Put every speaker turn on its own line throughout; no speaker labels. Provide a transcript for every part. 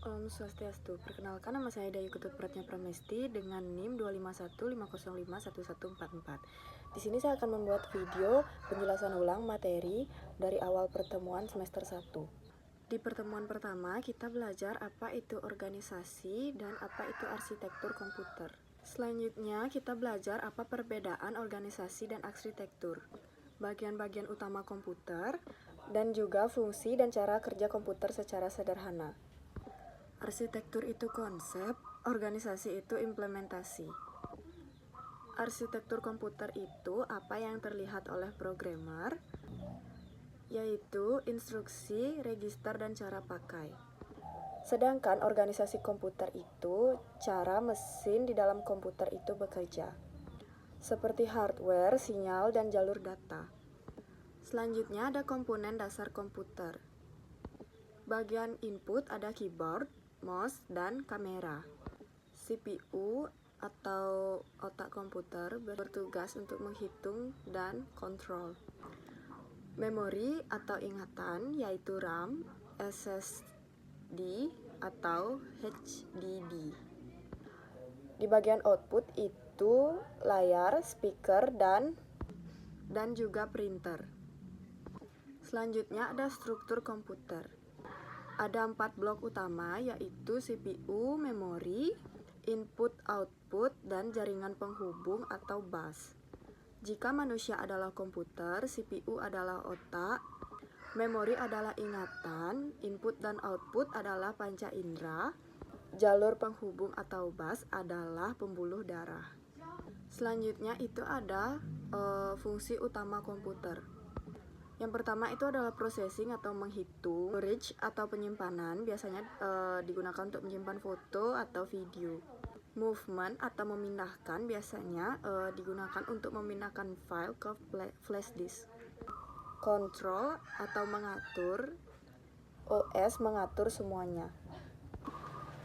Om Swastiastu, perkenalkan nama saya Dayu Ketut Pratnya Pramesti dengan NIM 25150511144. Di sini saya akan membuat video penjelasan ulang materi dari awal pertemuan semester 1. Di pertemuan pertama, kita belajar apa itu organisasi dan apa itu arsitektur komputer. Selanjutnya, kita belajar apa perbedaan organisasi dan arsitektur, bagian-bagian utama komputer, dan juga fungsi dan cara kerja komputer secara sederhana. Arsitektur itu konsep, organisasi itu implementasi. Arsitektur komputer itu apa yang terlihat oleh programmer, yaitu instruksi, register, dan cara pakai. Sedangkan organisasi komputer itu cara mesin di dalam komputer itu bekerja, seperti hardware, sinyal, dan jalur data. Selanjutnya ada komponen dasar komputer. Bagian input ada keyboard, mouse, dan kamera. CPU atau otak komputer bertugas untuk menghitung dan kontrol. Memori atau ingatan yaitu RAM, SSD, atau HDD. Di bagian output itu layar, speaker, dan juga printer. Selanjutnya ada struktur komputer. Ada 4 blok utama yaitu CPU, memori, input-output, dan jaringan penghubung atau bus. Jika manusia adalah komputer, CPU adalah otak, memori adalah ingatan, input dan output adalah panca indera, jalur penghubung atau bus adalah pembuluh darah. Selanjutnya itu ada fungsi utama komputer. Yang pertama itu adalah processing atau menghitung, storage atau penyimpanan, biasanya digunakan untuk menyimpan foto atau video. Movement atau memindahkan biasanya digunakan untuk memindahkan file ke flash disk. Control atau mengatur, OS mengatur semuanya.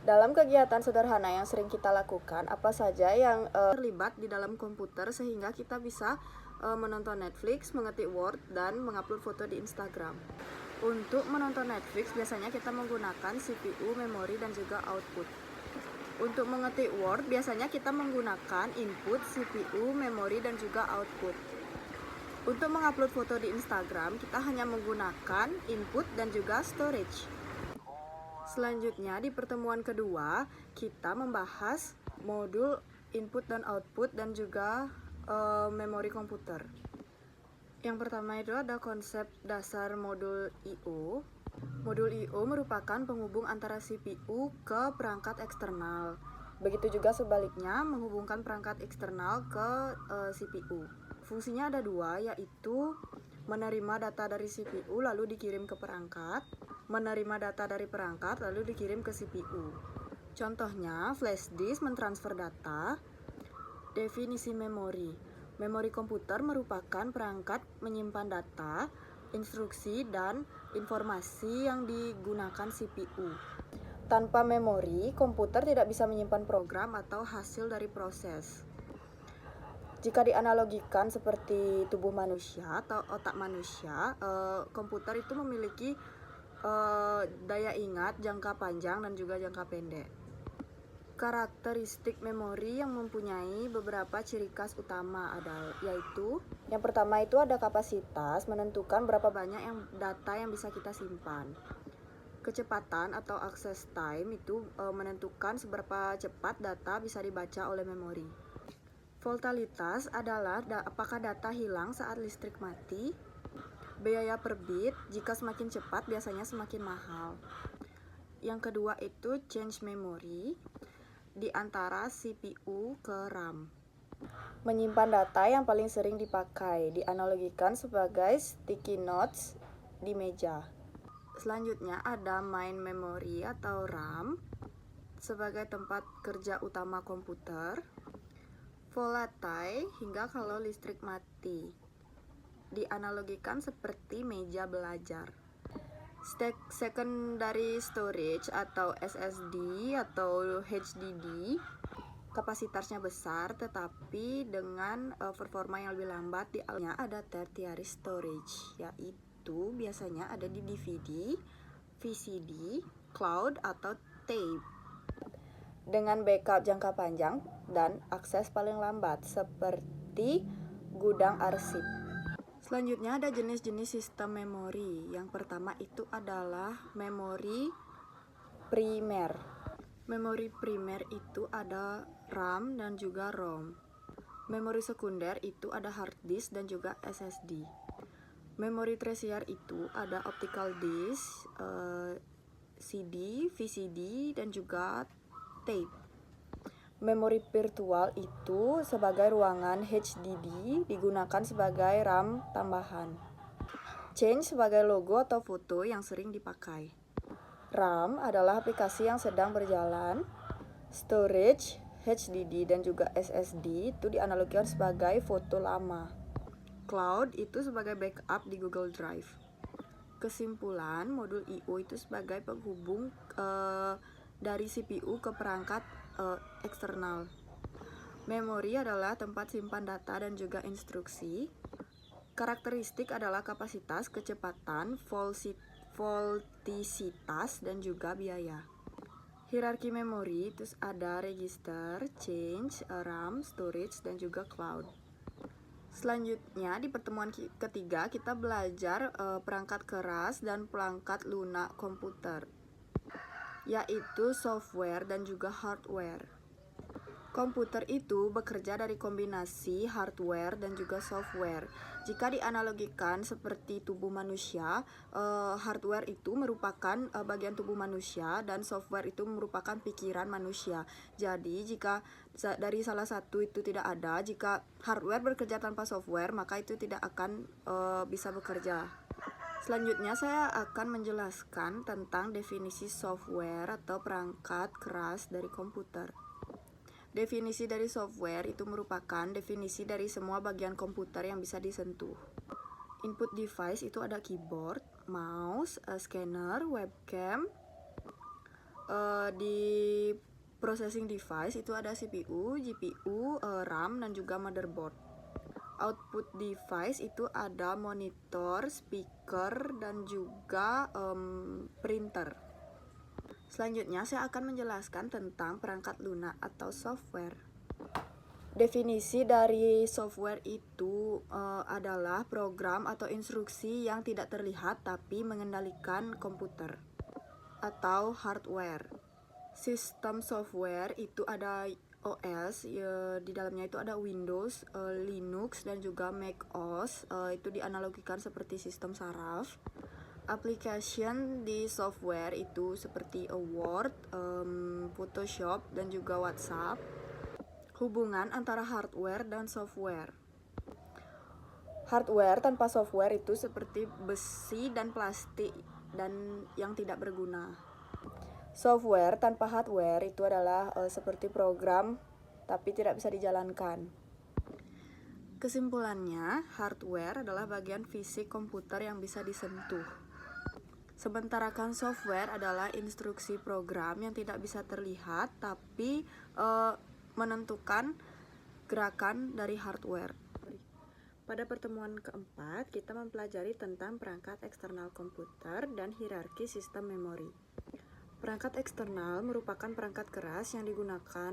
Dalam kegiatan sederhana yang sering kita lakukan, apa saja yang terlibat di dalam komputer sehingga kita bisa menonton Netflix, mengetik Word, dan mengupload foto di Instagram. Untuk menonton Netflix biasanya kita menggunakan CPU, memori, dan juga output. Untuk mengetik Word biasanya kita menggunakan input, CPU, memori, dan juga output. Untuk mengupload foto di Instagram kita hanya menggunakan input dan juga storage. Selanjutnya di pertemuan kedua kita membahas modul input dan output dan juga memori komputer. Yang pertama itu ada konsep dasar modul I/O. Modul I/O merupakan penghubung antara CPU ke perangkat eksternal. Begitu juga sebaliknya menghubungkan perangkat eksternal ke CPU. Fungsinya ada dua, yaitu menerima data dari CPU lalu dikirim ke perangkat, menerima data dari perangkat lalu dikirim ke CPU. Contohnya, flash disk mentransfer data. Definisi memori. Memori komputer merupakan perangkat menyimpan data, instruksi, dan informasi yang digunakan CPU. Tanpa memori, komputer tidak bisa menyimpan program atau hasil dari proses. Jika dianalogikan seperti tubuh manusia atau otak manusia, komputer itu memiliki daya ingat jangka panjang dan juga jangka pendek. Karakteristik memori yang mempunyai beberapa ciri khas utama yaitu yang pertama itu ada kapasitas, menentukan berapa banyak data yang bisa kita simpan. Kecepatan atau access time itu menentukan seberapa cepat data bisa dibaca oleh memori. Volatilitas adalah apakah data hilang saat listrik mati. Biaya per bit, jika semakin cepat biasanya semakin mahal. Yang kedua itu change memory di antara CPU ke RAM. Menyimpan data yang paling sering dipakai dianalogikan sebagai sticky notes di meja. Selanjutnya ada main memory atau RAM sebagai tempat kerja utama komputer. Volatile hingga kalau listrik mati. Dianalogikan seperti meja belajar. Secondary storage atau SSD atau HDD kapasitasnya besar tetapi dengan performa yang lebih lambat. Di ada tertiary storage, yaitu biasanya ada di DVD, VCD, cloud, atau tape. Dengan backup jangka panjang dan akses paling lambat seperti gudang arsip. Selanjutnya ada jenis-jenis sistem memori. Yang pertama itu adalah memori primer. Memori primer itu ada RAM dan juga ROM. Memori sekunder itu ada hard disk dan juga SSD. Memori tersier itu ada optical disk, CD, VCD, dan juga tape. Memori virtual itu sebagai ruangan HDD digunakan sebagai RAM tambahan. Change sebagai logo atau foto yang sering dipakai. RAM adalah aplikasi yang sedang berjalan. Storage, HDD, dan juga SSD itu dianalogikan sebagai foto lama. Cloud itu sebagai backup di Google Drive. Kesimpulan, modul I/O itu sebagai penghubung dari CPU ke perangkat eksternal. Memori adalah tempat simpan data dan juga instruksi. Karakteristik adalah kapasitas, kecepatan, voltisitas, dan juga biaya. Hierarki memori terus ada register, change, RAM, storage, dan juga cloud. Selanjutnya di pertemuan ketiga kita belajar perangkat keras dan perangkat lunak komputer, yaitu software dan juga hardware. Komputer itu bekerja dari kombinasi hardware dan juga software. Jika dianalogikan seperti tubuh manusia, hardware itu merupakan bagian tubuh manusia dan software itu merupakan pikiran manusia. Jadi jika dari salah satu itu tidak ada, jika hardware bekerja tanpa software, maka itu tidak akan bisa bekerja. Selanjutnya saya akan menjelaskan tentang definisi software atau perangkat keras dari komputer. Definisi dari software itu merupakan definisi dari semua bagian komputer yang bisa disentuh. Input device itu ada keyboard, mouse, scanner, webcam. Di processing device itu ada CPU, GPU, RAM, dan juga motherboard. Output device itu ada monitor, speaker, dan juga printer. Selanjutnya saya akan menjelaskan tentang perangkat lunak atau software. Definisi dari software itu adalah program atau instruksi yang tidak terlihat tapi mengendalikan komputer atau hardware. Sistem software itu ada OS, di dalamnya itu ada Windows, Linux, dan juga macOS. Itu dianalogikan seperti sistem saraf. Application di software itu seperti Word, Photoshop, dan juga WhatsApp. Hubungan antara hardware dan software. Hardware tanpa software itu seperti besi dan plastik dan yang tidak berguna. Software tanpa hardware itu adalah seperti program tapi tidak bisa dijalankan. Kesimpulannya, hardware adalah bagian fisik komputer yang bisa disentuh. Sementara kan software adalah instruksi program yang tidak bisa terlihat tapi menentukan gerakan dari hardware. Pada pertemuan keempat, kita mempelajari tentang perangkat eksternal komputer dan hierarki sistem memori. Perangkat eksternal merupakan perangkat keras yang digunakan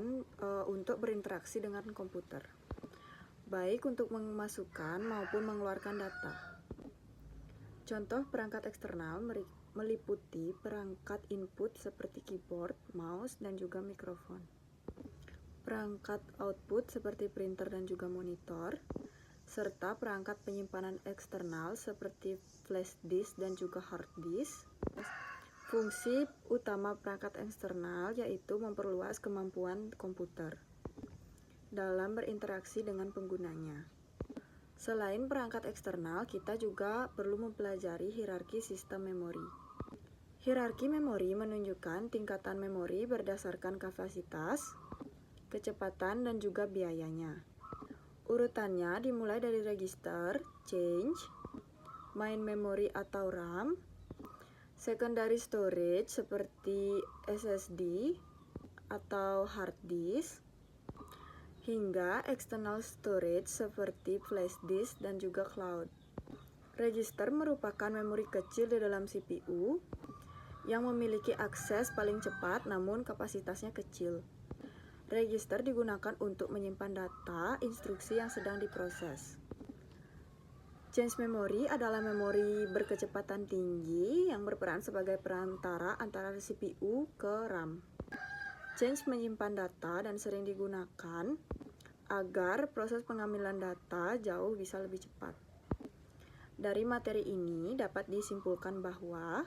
untuk berinteraksi dengan komputer, baik untuk memasukkan maupun mengeluarkan data. Contoh perangkat eksternal meliputi perangkat input seperti keyboard, mouse, dan juga mikrofon. Perangkat output seperti printer dan juga monitor, serta perangkat penyimpanan eksternal seperti flash disk dan juga hard disk. Fungsi utama perangkat eksternal yaitu memperluas kemampuan komputer dalam berinteraksi dengan penggunanya. Selain perangkat eksternal, kita juga perlu mempelajari hierarki sistem memori. Hierarki memori menunjukkan tingkatan memori berdasarkan kapasitas, kecepatan, dan juga biayanya. Urutannya dimulai dari register, change, main memory atau RAM, secondary storage seperti SSD atau hard disk, hingga external storage seperti flash disk dan juga cloud. Register merupakan memori kecil di dalam CPU yang memiliki akses paling cepat namun kapasitasnya kecil. Register digunakan untuk menyimpan data instruksi yang sedang diproses. Change memory adalah memori berkecepatan tinggi yang berperan sebagai perantara antara CPU ke RAM. Change menyimpan data dan sering digunakan agar proses pengambilan data jauh bisa lebih cepat. Dari materi ini dapat disimpulkan bahwa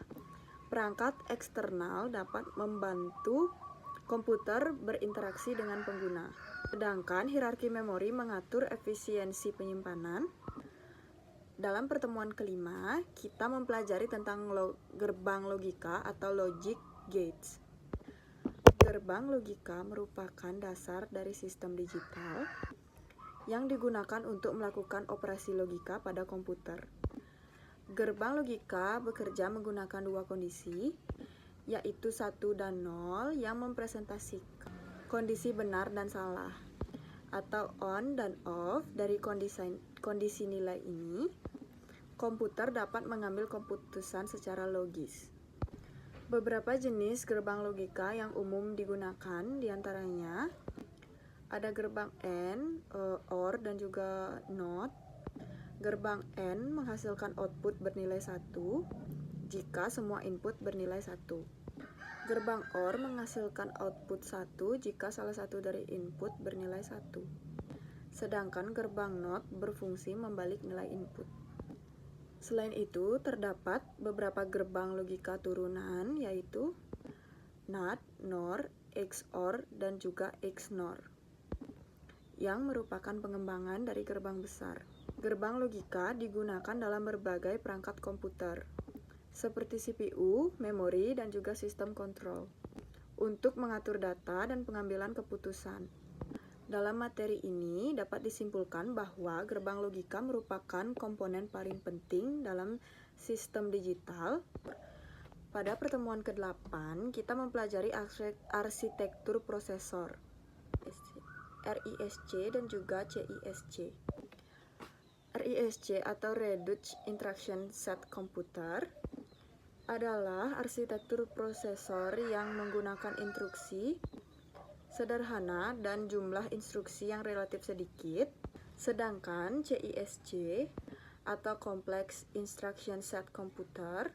perangkat eksternal dapat membantu komputer berinteraksi dengan pengguna, sedangkan hierarki memori mengatur efisiensi penyimpanan. Dalam pertemuan kelima, kita mempelajari tentang gerbang logika atau logic gates. Gerbang logika merupakan dasar dari sistem digital yang digunakan untuk melakukan operasi logika pada komputer. Gerbang logika bekerja menggunakan dua kondisi, yaitu 1 dan 0 yang mempresentasikan kondisi benar dan salah, atau on dan off. Dari kondisi nilai ini, komputer dapat mengambil keputusan secara logis. Beberapa jenis gerbang logika yang umum digunakan diantaranya ada gerbang AND, OR, dan juga NOT. Gerbang AND menghasilkan output bernilai 1 jika semua input bernilai 1. Gerbang OR menghasilkan output 1 jika salah satu dari input bernilai 1. Sedangkan gerbang NOT berfungsi membalik nilai input. Selain itu, terdapat beberapa gerbang logika turunan, yaitu NOT, NOR, XOR, dan juga XNOR, yang merupakan pengembangan dari gerbang besar. Gerbang logika digunakan dalam berbagai perangkat komputer, seperti CPU, memori, dan juga sistem kontrol, untuk mengatur data dan pengambilan keputusan. Dalam materi ini dapat disimpulkan bahwa gerbang logika merupakan komponen paling penting dalam sistem digital. Pada pertemuan ke-8, kita mempelajari arsitektur prosesor, RISC dan juga CISC. RISC atau Reduced Instruction Set Computer adalah arsitektur prosesor yang menggunakan instruksi sederhana dan jumlah instruksi yang relatif sedikit, sedangkan CISC atau Complex Instruction Set Computer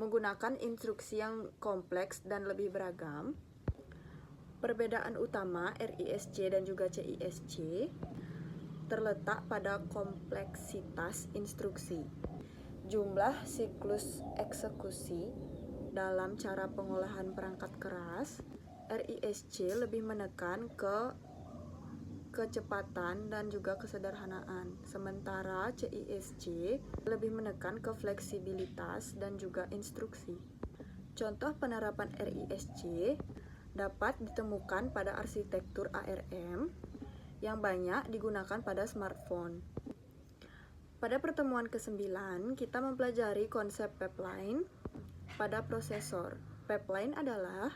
menggunakan instruksi yang kompleks dan lebih beragam. Perbedaan utama RISC dan juga CISC terletak pada kompleksitas instruksi, jumlah siklus eksekusi dalam cara pengolahan perangkat keras. RISC lebih menekan ke kecepatan dan juga kesederhanaan, sementara CISC lebih menekan ke fleksibilitas dan juga instruksi. Contoh penerapan RISC dapat ditemukan pada arsitektur ARM yang banyak digunakan pada smartphone. Pada pertemuan ke-9, kita mempelajari konsep pipeline pada prosesor. Pipeline adalah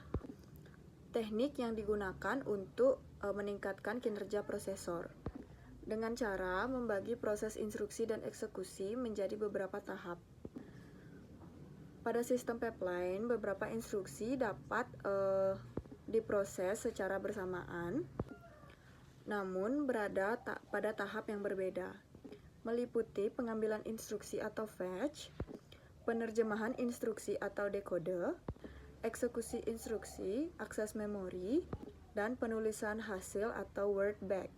teknik yang digunakan untuk meningkatkan kinerja prosesor dengan cara membagi proses instruksi dan eksekusi menjadi beberapa tahap. Pada sistem pipeline, beberapa instruksi dapat diproses secara bersamaan, namun berada pada tahap yang berbeda, meliputi pengambilan instruksi atau fetch, penerjemahan instruksi atau dekode, eksekusi instruksi, akses memori, dan penulisan hasil atau word back.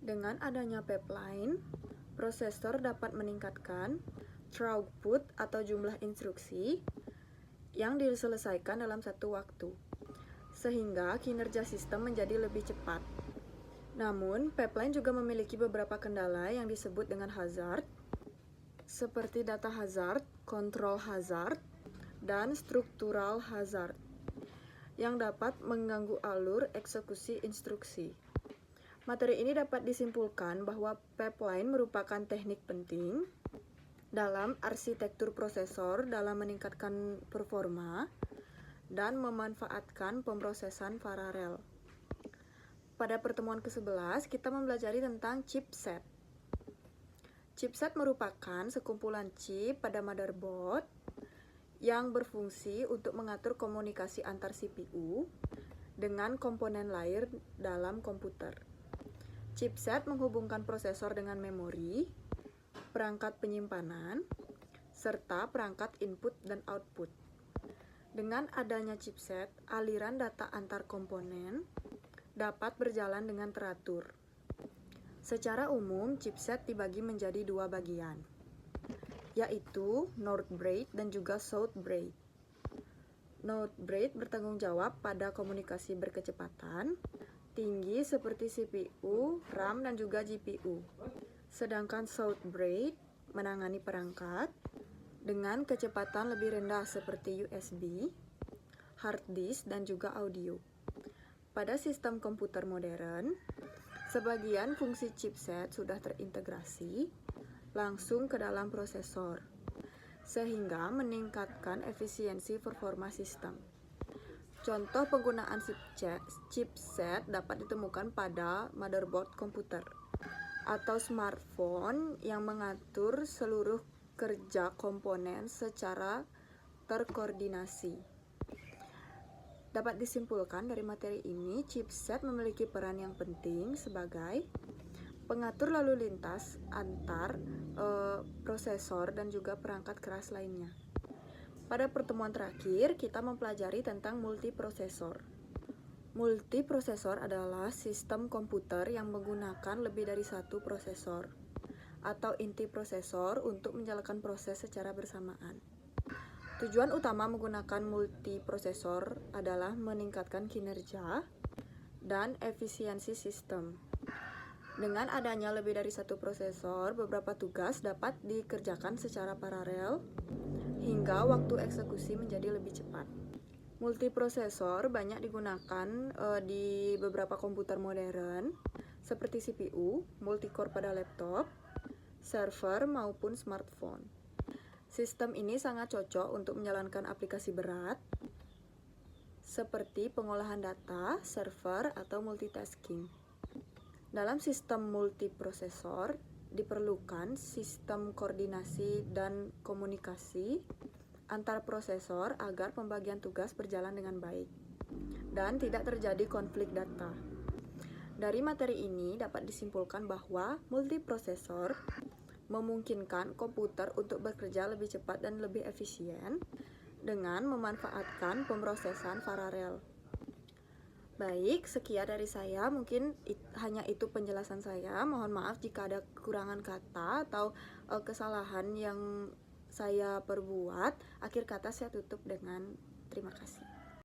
Dengan adanya pipeline, prosesor dapat meningkatkan throughput atau jumlah instruksi yang diselesaikan dalam satu waktu, sehingga kinerja sistem menjadi lebih cepat. Namun, pipeline juga memiliki beberapa kendala yang disebut dengan hazard, seperti data hazard, control hazard, dan structural hazard yang dapat mengganggu alur eksekusi instruksi. Materi ini dapat disimpulkan bahwa pipeline merupakan teknik penting dalam arsitektur prosesor dalam meningkatkan performa dan memanfaatkan pemrosesan paralel. Pada pertemuan ke-11, kita mempelajari tentang chipset. Chipset merupakan sekumpulan chip pada motherboard yang berfungsi untuk mengatur komunikasi antar CPU dengan komponen lain dalam komputer. Chipset menghubungkan prosesor dengan memori, perangkat penyimpanan, serta perangkat input dan output. Dengan adanya chipset, aliran data antar komponen dapat berjalan dengan teratur. Secara umum, chipset dibagi menjadi dua bagian, yaitu North Braid dan juga South Braid. North Braid bertanggung jawab pada komunikasi berkecepatan tinggi seperti CPU, RAM, dan juga GPU. Sedangkan South Braid menangani perangkat dengan kecepatan lebih rendah seperti USB, hard disk, dan juga audio. Pada sistem komputer modern, sebagian fungsi chipset sudah terintegrasi langsung ke dalam prosesor, sehingga meningkatkan efisiensi performa sistem. Contoh penggunaan chipset dapat ditemukan pada motherboard komputer atau smartphone yang mengatur seluruh kerja komponen secara terkoordinasi. Dapat disimpulkan dari materi ini, chipset memiliki peran yang penting sebagai pengatur lalu lintas antar prosesor dan juga perangkat keras lainnya. Pada pertemuan terakhir, kita mempelajari tentang multiprosesor. Multiprosesor adalah sistem komputer yang menggunakan lebih dari satu prosesor atau inti prosesor untuk menjalankan proses secara bersamaan. Tujuan utama menggunakan multiprosesor adalah meningkatkan kinerja dan efisiensi sistem. Dengan adanya lebih dari satu prosesor, beberapa tugas dapat dikerjakan secara paralel hingga waktu eksekusi menjadi lebih cepat. Multiprosesor banyak digunakan di beberapa komputer modern seperti CPU, multicore pada laptop, server, maupun smartphone. Sistem ini sangat cocok untuk menjalankan aplikasi berat seperti pengolahan data, server, atau multitasking. Dalam sistem multiprosesor, diperlukan sistem koordinasi dan komunikasi antar prosesor agar pembagian tugas berjalan dengan baik dan tidak terjadi konflik data. Dari materi ini dapat disimpulkan bahwa multiprosesor memungkinkan komputer untuk bekerja lebih cepat dan lebih efisien dengan memanfaatkan pemrosesan paralel. Baik, sekian dari saya. Mungkin hanya itu penjelasan saya. Mohon maaf jika ada kekurangan kata atau kesalahan yang saya perbuat. Akhir kata saya tutup dengan terima kasih.